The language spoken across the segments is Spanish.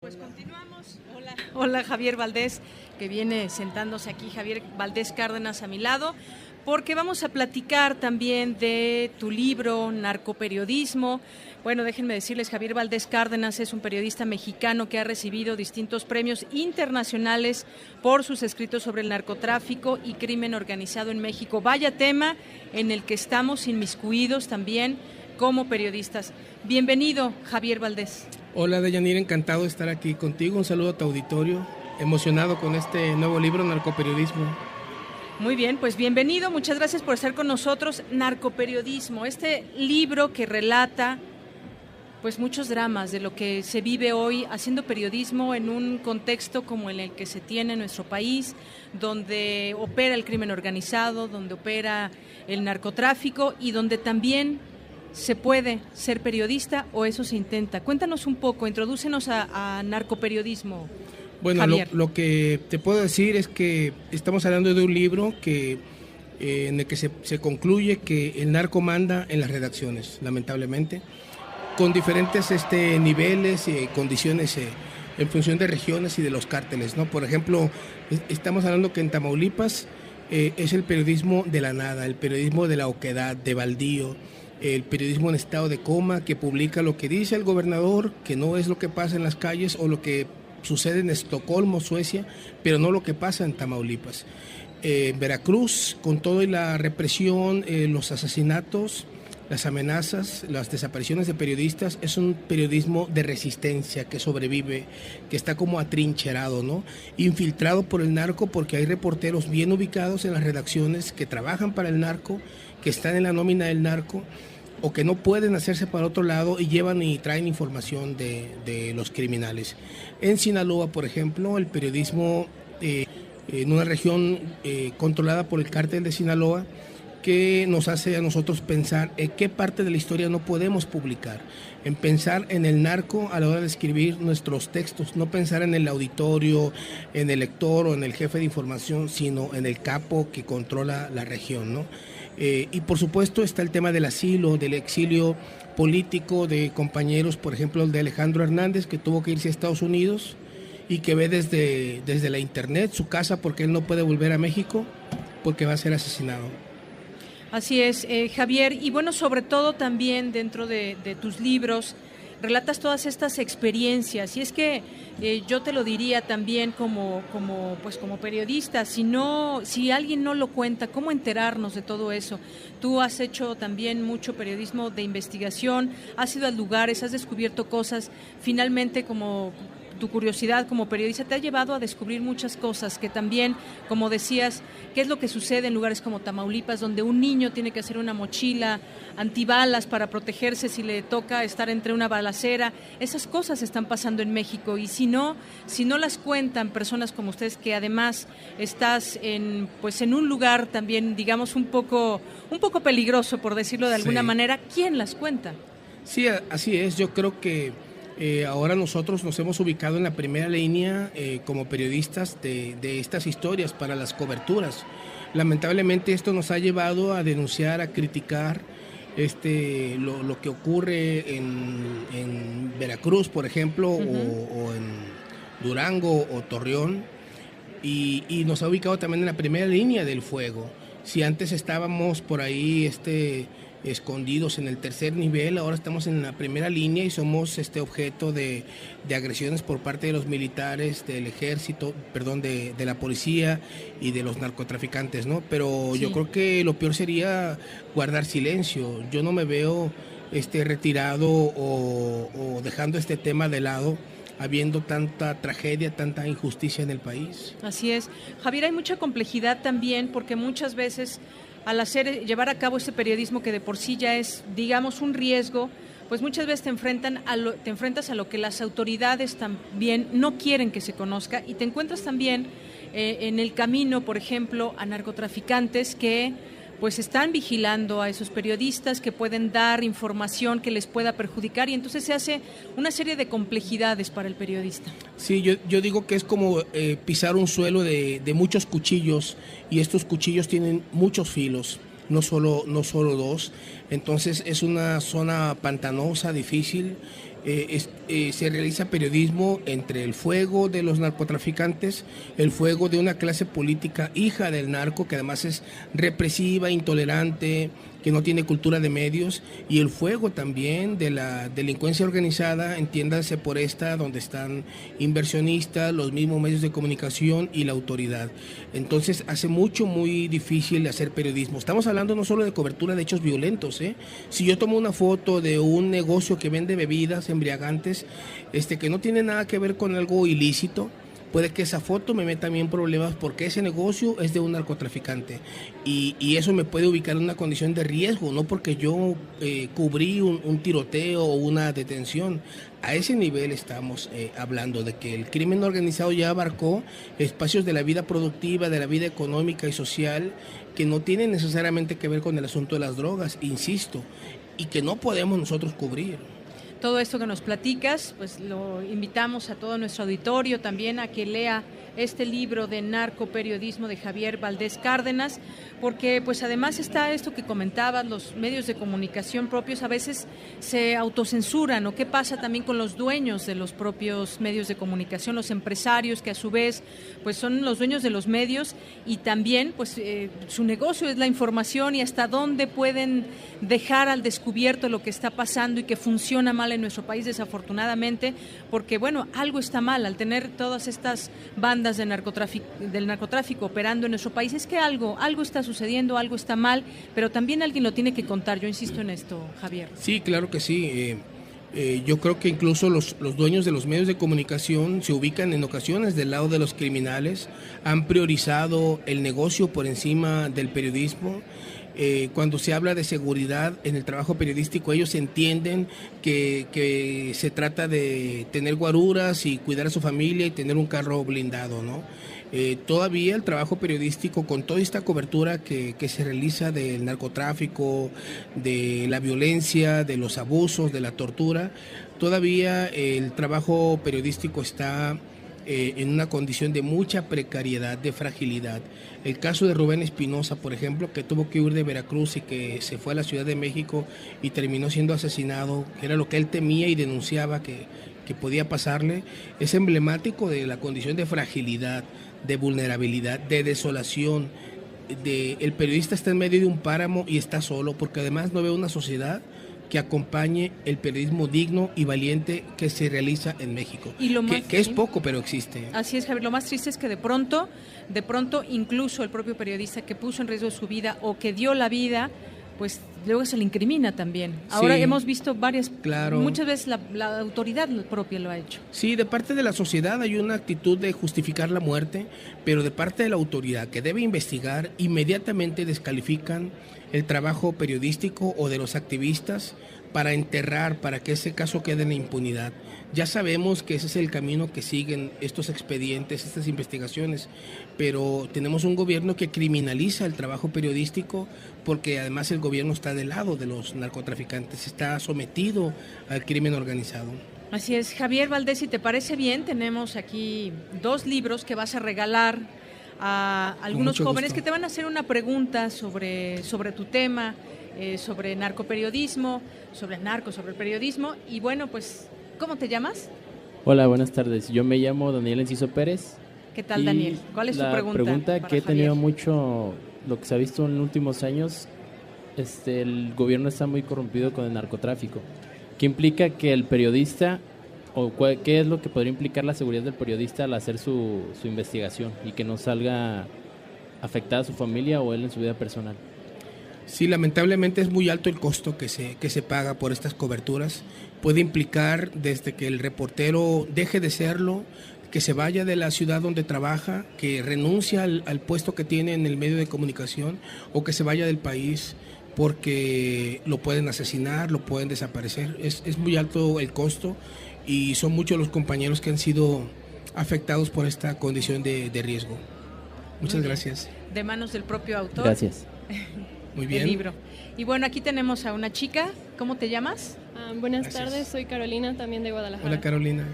Pues continuamos. Hola Javier Valdés, que viene sentándose aquí, Javier Valdés Cárdenas a mi lado, porque vamos a platicar también de tu libro, Narcoperiodismo. Bueno, déjenme decirles, Javier Valdés Cárdenas es un periodista mexicano que ha recibido distintos premios internacionales por sus escritos sobre el narcotráfico y crimen organizado en México. Vaya tema en el que estamos inmiscuidos también como periodistas. Bienvenido, Javier Valdés. Hola Deyanira, encantado de estar aquí contigo. Un saludo a tu auditorio, emocionado con este nuevo libro, Narcoperiodismo. Muy bien, pues bienvenido, muchas gracias por estar con nosotros. Narcoperiodismo, este libro que relata pues muchos dramas de lo que se vive hoy haciendo periodismo en un contexto como en el que se tiene en nuestro país, donde opera el crimen organizado, donde opera el narcotráfico y donde también ¿se puede ser periodista o eso se intenta? Cuéntanos un poco, introdúcenos a narcoperiodismo. Bueno, lo que te puedo decir es que estamos hablando de un libro que en el que se concluye que el narco manda en las redacciones, lamentablemente, con diferentes niveles y condiciones en función de regiones y de los cárteles, ¿no? Por ejemplo, estamos hablando que en Tamaulipas es el periodismo de la nada, el periodismo de la oquedad, de baldío, el periodismo en estado de coma, que publica lo que dice el gobernador, que no es lo que pasa en las calles o lo que sucede en Estocolmo, Suecia, pero no lo que pasa en Tamaulipas. Veracruz, con toda la represión, los asesinatos, las amenazas, las desapariciones de periodistas, es un periodismo de resistencia que sobrevive, que está como atrincherado, ¿no? Infiltrado por el narco, porque hay reporteros bien ubicados en las redacciones que trabajan para el narco, que están en la nómina del narco, o que no pueden hacerse para otro lado y llevan y traen información de los criminales. En Sinaloa, por ejemplo, el periodismo en una región controlada por el cártel de Sinaloa, que nos hace a nosotros pensar en qué parte de la historia no podemos publicar, en pensar en el narco a la hora de escribir nuestros textos, no pensar en el auditorio, en el lector o en el jefe de información, sino en el capo que controla la región, ¿no? Y por supuesto está el tema del asilo, del exilio político de compañeros, por ejemplo el de Alejandro Hernández, que tuvo que irse a Estados Unidos y que ve desde la internet su casa porque él no puede volver a México porque va a ser asesinado. Así es, Javier, y bueno, sobre todo también dentro de tus libros relatas todas estas experiencias, y es que yo te lo diría también como periodista, si alguien no lo cuenta, ¿cómo enterarnos de todo eso? Tú has hecho también mucho periodismo de investigación, has ido a lugares, has descubierto cosas, finalmente como tu curiosidad como periodista te ha llevado a descubrir muchas cosas que también, como decías, qué es lo que sucede en lugares como Tamaulipas, donde un niño tiene que hacer una mochila antibalas para protegerse si le toca estar entre una balacera. Esas cosas están pasando en México y si no las cuentan personas como ustedes, que además estás en un lugar también, digamos, un poco peligroso, por decirlo de alguna manera, ¿quién las cuenta? Sí, así es. Yo creo que ahora nosotros nos hemos ubicado en la primera línea como periodistas de estas historias para las coberturas. Lamentablemente esto nos ha llevado a denunciar, a criticar lo que ocurre en Veracruz, por ejemplo, o en Durango o Torreón, y nos ha ubicado también en la primera línea del fuego. Si antes estábamos por ahí escondidos en el tercer nivel, ahora estamos en la primera línea y somos objeto de agresiones por parte de los militares, del ejército, de la policía y de los narcotraficantes, ¿no? Pero sí, yo creo que lo peor sería guardar silencio. Yo no me veo retirado o dejando este tema de lado, habiendo tanta tragedia, tanta injusticia en el país. Así es. Javier, hay mucha complejidad también, porque muchas veces al llevar a cabo este periodismo que de por sí ya es, digamos, un riesgo, pues muchas veces te enfrentas a lo que las autoridades también no quieren que se conozca, y te encuentras también en el camino, por ejemplo, a narcotraficantes que pues están vigilando a esos periodistas, que pueden dar información que les pueda perjudicar, y entonces se hace una serie de complejidades para el periodista. Sí, yo digo que es como pisar un suelo de muchos cuchillos, y estos cuchillos tienen muchos filos, no solo dos. Entonces es una zona pantanosa, difícil, se realiza periodismo entre el fuego de los narcotraficantes, el fuego de una clase política hija del narco, que además es represiva, intolerante, que no tiene cultura de medios, y el fuego también de la delincuencia organizada, entiéndase por esta, donde están inversionistas, los mismos medios de comunicación y la autoridad. Entonces hace muy difícil hacer periodismo. Estamos hablando no solo de cobertura de hechos violentos, Si yo tomo una foto de un negocio que vende bebidas embriagantes, que no tiene nada que ver con algo ilícito, puede que esa foto me meta a mí en problemas porque ese negocio es de un narcotraficante y eso me puede ubicar en una condición de riesgo, no porque yo cubrí un tiroteo o una detención. A ese nivel estamos hablando de que el crimen organizado ya abarcó espacios de la vida productiva, de la vida económica y social que no tienen necesariamente que ver con el asunto de las drogas, insisto, y que no podemos nosotros cubrir. Todo esto que nos platicas, pues lo invitamos a todo nuestro auditorio también a que lea este libro de narcoperiodismo de Javier Valdés Cárdenas, porque pues además está esto que comentabas, los medios de comunicación propios a veces se autocensuran, o qué pasa también con los dueños de los propios medios de comunicación, los empresarios que a su vez pues son los dueños de los medios y también pues su negocio es la información y hasta dónde pueden dejar al descubierto lo que está pasando y que funciona mal en nuestro país desafortunadamente, porque bueno, algo está mal al tener todas estas bandas del narcotráfico operando en nuestro país, es que algo está sucediendo, algo está mal, pero también alguien lo tiene que contar. Yo insisto en esto, Javier. Sí, claro que sí. Yo creo que incluso los dueños de los medios de comunicación se ubican en ocasiones del lado de los criminales, han priorizado el negocio por encima del periodismo. Cuando se habla de seguridad en el trabajo periodístico, ellos entienden que se trata de tener guaruras y cuidar a su familia y tener un carro blindado, ¿no? Todavía el trabajo periodístico, con toda esta cobertura que se realiza del narcotráfico, de la violencia, de los abusos, de la tortura, todavía el trabajo periodístico está en una condición de mucha precariedad, de fragilidad. El caso de Rubén Espinosa, por ejemplo, que tuvo que huir de Veracruz y que se fue a la Ciudad de México y terminó siendo asesinado, que era lo que él temía y denunciaba que podía pasarle, es emblemático de la condición de fragilidad, de vulnerabilidad, de desolación. El periodista está en medio de un páramo y está solo, porque además no ve una sociedad que acompañe el periodismo digno y valiente que se realiza en México, y que es poco, pero existe. Así es, Javier. Lo más triste es que de pronto, incluso el propio periodista que puso en riesgo su vida o que dio la vida, pues luego se le incrimina también. Ahora sí, hemos visto muchas veces la autoridad propia lo ha hecho. Sí, de parte de la sociedad hay una actitud de justificar la muerte, pero de parte de la autoridad que debe investigar, inmediatamente descalifican el trabajo periodístico o de los activistas para enterrar, para que ese caso quede en la impunidad. Ya sabemos que ese es el camino que siguen estos expedientes, estas investigaciones, pero tenemos un gobierno que criminaliza el trabajo periodístico porque además el gobierno está del lado de los narcotraficantes, está sometido al crimen organizado. Así es, Javier Valdés, si te parece bien, tenemos aquí 2 libros que vas a regalar a algunos jóvenes que te van a hacer una pregunta sobre tu tema, sobre narcoperiodismo, sobre el periodismo. Y bueno, pues, ¿cómo te llamas? Hola, buenas tardes. Yo me llamo Daniel Enciso Pérez. ¿Qué tal, Daniel? ¿Cuál es tu pregunta? La pregunta que he tenido mucho, lo que se ha visto en los últimos años, el gobierno está muy corrompido con el narcotráfico. ¿Qué implica que el periodista, o qué es lo que podría implicar la seguridad del periodista al hacer su investigación y que no salga afectada a su familia o él en su vida personal? Sí, lamentablemente es muy alto el costo que se paga por estas coberturas. Puede implicar desde que el reportero deje de serlo, que se vaya de la ciudad donde trabaja, que renuncia al puesto que tiene en el medio de comunicación, o que se vaya del país porque lo pueden asesinar, lo pueden desaparecer. Es muy alto el costo y son muchos los compañeros que han sido afectados por esta condición de riesgo. Muchas gracias. De manos del propio autor. Gracias. Muy bien. El libro. Y bueno, aquí tenemos a una chica. ¿Cómo te llamas? Buenas tardes, soy Carolina, también de Guadalajara. Hola, Carolina.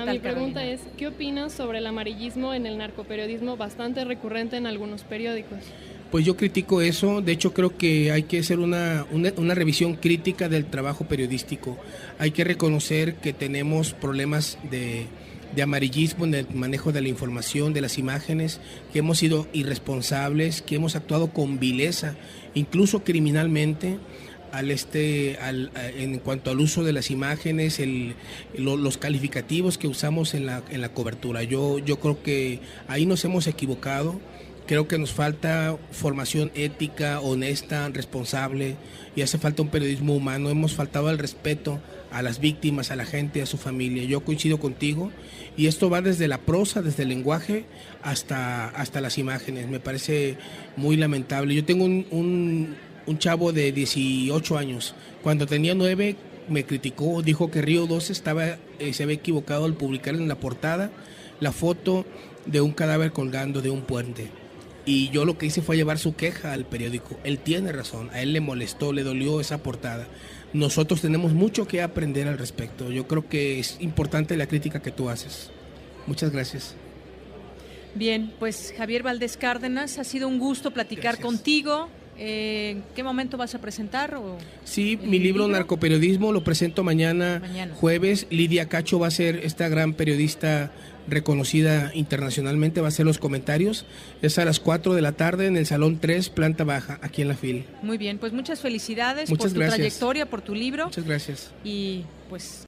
Mi pregunta es, ¿qué opinas sobre el amarillismo en el narcoperiodismo bastante recurrente en algunos periódicos? Pues yo critico eso. De hecho, creo que hay que hacer una revisión crítica del trabajo periodístico. Hay que reconocer que tenemos problemas de amarillismo en el manejo de la información, de las imágenes, que hemos sido irresponsables, que hemos actuado con vileza, incluso criminalmente, en cuanto al uso de las imágenes, los calificativos que usamos en la cobertura. Yo creo que ahí nos hemos equivocado. Creo que nos falta formación ética, honesta, responsable, y hace falta un periodismo humano. Hemos faltado al respeto a las víctimas, a la gente, a su familia. Yo coincido contigo, y esto va desde la prosa, desde el lenguaje, hasta las imágenes. Me parece muy lamentable. Yo tengo un chavo de 18 años. Cuando tenía 9 me criticó, dijo que Río 12 se había equivocado al publicar en la portada la foto de un cadáver colgando de un puente. Y yo lo que hice fue llevar su queja al periódico. Él tiene razón, a él le molestó, le dolió esa portada. Nosotros tenemos mucho que aprender al respecto. Yo creo que es importante la crítica que tú haces. Muchas gracias. Bien, pues Javier Valdés Cárdenas, ha sido un gusto platicar contigo. ¿En qué momento vas a presentar? Sí, mi libro Narcoperiodismo lo presento mañana jueves. Lidia Cacho va a ser esta gran periodista reconocida internacionalmente, va a hacer los comentarios. Es a las 4 de la tarde en el Salón 3, planta baja, aquí en la FIL. Muy bien, pues muchas felicidades por tu trayectoria, por tu libro. Muchas gracias. Y pues